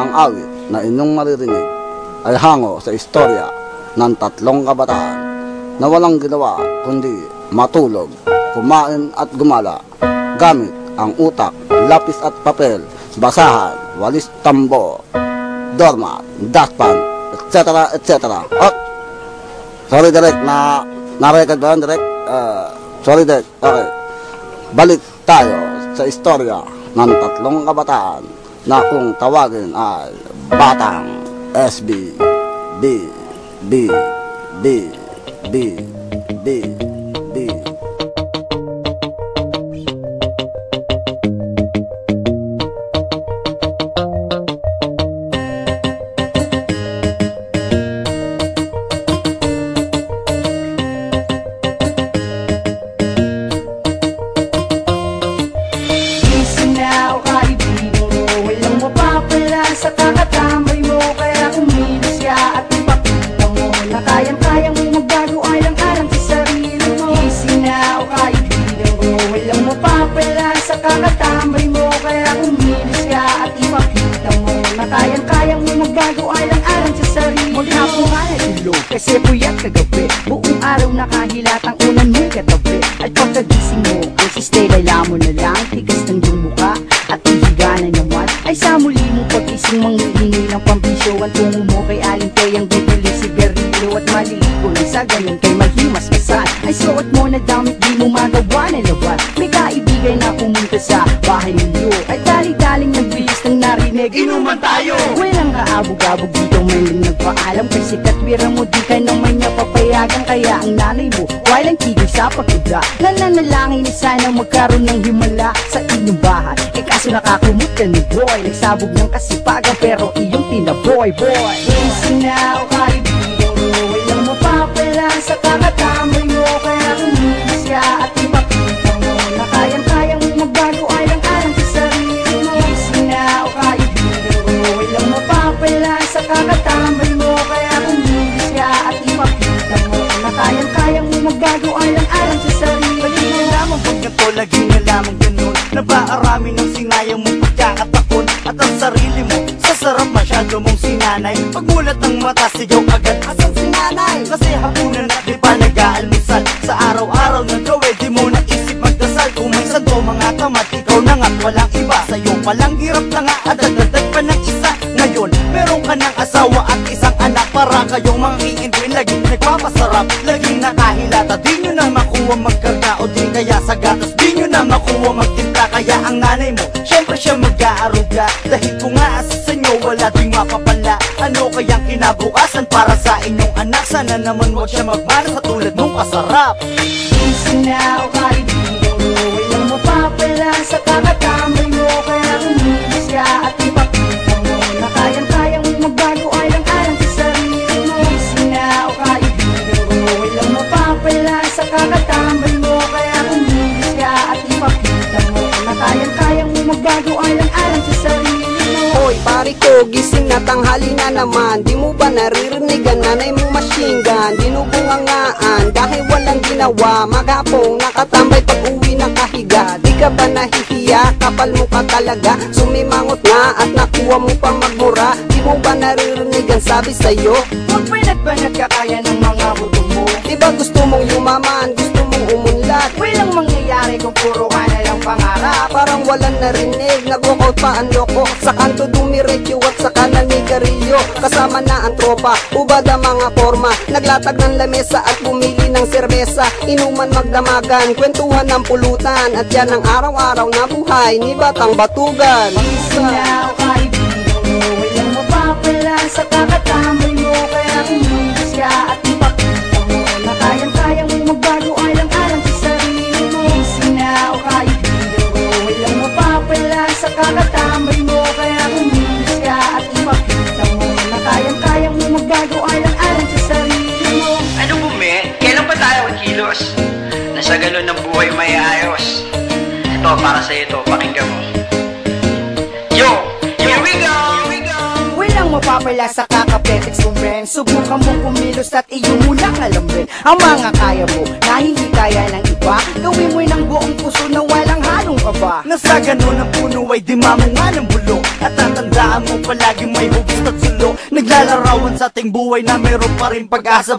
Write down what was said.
Ang awit na inyong maririnig ay hango sa istorya ng tatlong kabataan na walang ginawa kundi matulog, kumain at gumala gamit ang utak, lapis at papel, basahan, walis tambo, doormat, dustpan, etc. etc. Oh, sorry direct, na-record ba yun direct? Sorry direct, okay. Balik tayo sa istorya ng tatlong kabataan na kung tawagin ay Batang SB, B, B, B, B, B, B. Sa kakatambay mo, kaya kumilos siya at ipakita mo na kayang-kayang mo magbago alang-alang sa sarili mo. Gising na o kaibigan ko, walang mapapala sa kakatambay mo, kaya kumilos siya at ipakita mo na kayang-kayang mo magbago alang-alang sa sarili mo. Maghapon nga na ilog, kasi puyat kagabi, buong araw nakahilatang unan mo'y katabi. At pagkagising mo, ang sistay mo na lang, tigas ng iyong mukha at ihiga na naman. Ay sa muli mong pag-ising manghihingi ng pambisyo, ang tungo mo kay Aling Teyang bibili sigarilyo at maliligo lang sa ganun kay mahimas-masan. Ay suot mo na damit di mo magawa na lawan, may kaibigan na pumunta sa bahay ninyo. Ay daling-daling nagbihis ng narinig, inuman tayo. Walang kaabog-abog dito, may lang nagpaalam kasi katwira mo di ka naman niya papayagan. Kaya ang nanay mo walang tigil sa pagkudra, nananalangin na sana magkaroon ng himala sa inyong bahay. Eh kaso nakakumot ka ni boy, nagsabog ng kasipagan pero iyong tinaboy boy. Gising na o kaibigan mo, walang mapapala sa kakatambay mo, kaya kumilos siya at ipakita mo na kayang-kayang magbago alang-alang sa sarili mo. Gising na o kaibigan mo, walang mapapala sa kakatambay mo, kaya kumilos siya at ipakita mo na kayang-kayang magbago alang-alang sa sarili mo. Lagi na lamang pagkato, lagi na lamang ganun, napaarami ng sinayang mong pagkakatakon. At ang sarili mo, sa sarap masyado mong sinanay. Pagmulat ng mata, sigaw agad, asan si nanay? Kasi hapunan at di pa nag-aalmusal. Sa araw-araw na gawin, di mo naisip magdasal. Kung may santo mga tamad, ikaw na nga't walang iba. Sa'yo palang hirap na nga at dagdag pa ng isa. Ngayon, meron ka ng asawa at isang anak. Para kayong mga iintuin, laging nagpapasarap, laging nakahilata. Di nyo na makuha magkarga o di kaya sa gatos, di nyo na makuha magtimpla. Kaya ang nanay mo, syempre siya mag-aaruga. Dahil kung aasa sa inyo, wala ding mapapala. Ano kayang kinabukasan para sa inyong anak? Sana naman wag siya magmana sa tulad mong kasarap. Gising na o kaibigan mo, walang mapapala sa kakatambay mo, kaya kumilos siya at ipakita mo na kayang-kayang magbago alang-alang sa sarili mo. Gising na o kaibigan mo, walang mapapala sa kakatambay mo, kaya kumilos siya at ipakita mo na kayang-kayang magbago alang-alang sa sarili mo. Hoy pare ko, gising na, tanghali na naman. Di mo ba naririnig ang nanay mong machine gun? Dinubungangaan dahil walang ginawa. Maghapong nakatambay pag uwi ng kahiga. Di ka ba nahihiya? Kapal mo ka talaga. Sumimangot na at nakuha mo pa magmura. Di mo ba naririnig ang sabi sa'yo? Huwag pinagbanat ka kaya ng mga buto mo. Di ba gusto mong yumaman? Gusto mong umunlad? Walang mangyayari kung puro ka na lang pangarap. Parang walang narinig, nag-walkout pa ang loko. Sa kanto dumiretso at sa kanan ni Garillo. Kasama na ang tropa, ubad ang mga forma. Naglatag ng lamesa at bumili ng serbesa. Inuman magdamagan, kwentuhan ng pulutan. At yan ang araw-araw na buhay ni Batang Batugan. Gising na o kaibigan mo, walang mapapala sa kakatambay mo, kaya kumilos siya at ipakita mo na kayang-kayang magbago alang-alang sa sarili mo. Gising na o kaibigan mo, walang mapapala sa kakatambay mo, kaya kumilos siya at ipakita mo na kayang-kayang magbago alang-alang sa sarili mo. Ano bumi? Kailan pa tayo kilos? Nasa ganun ng buhay may ayos. Ito, para sa ito, pakinggan mo. Yo! Yo! mapapala sa kakapetics mo, men. Subukan mo kumilos at iyo muna kalambin ang mga kaya mo na hindi kaya ng iba. Gawin mo ng buong puso na walang halong kaba. Nasa ganun ang puno ay di mamunga ng bulok. At tatandaan mo palagi may hugis at sulo. Naglalarawan sa ating buhay na meron pa rin pag-asa.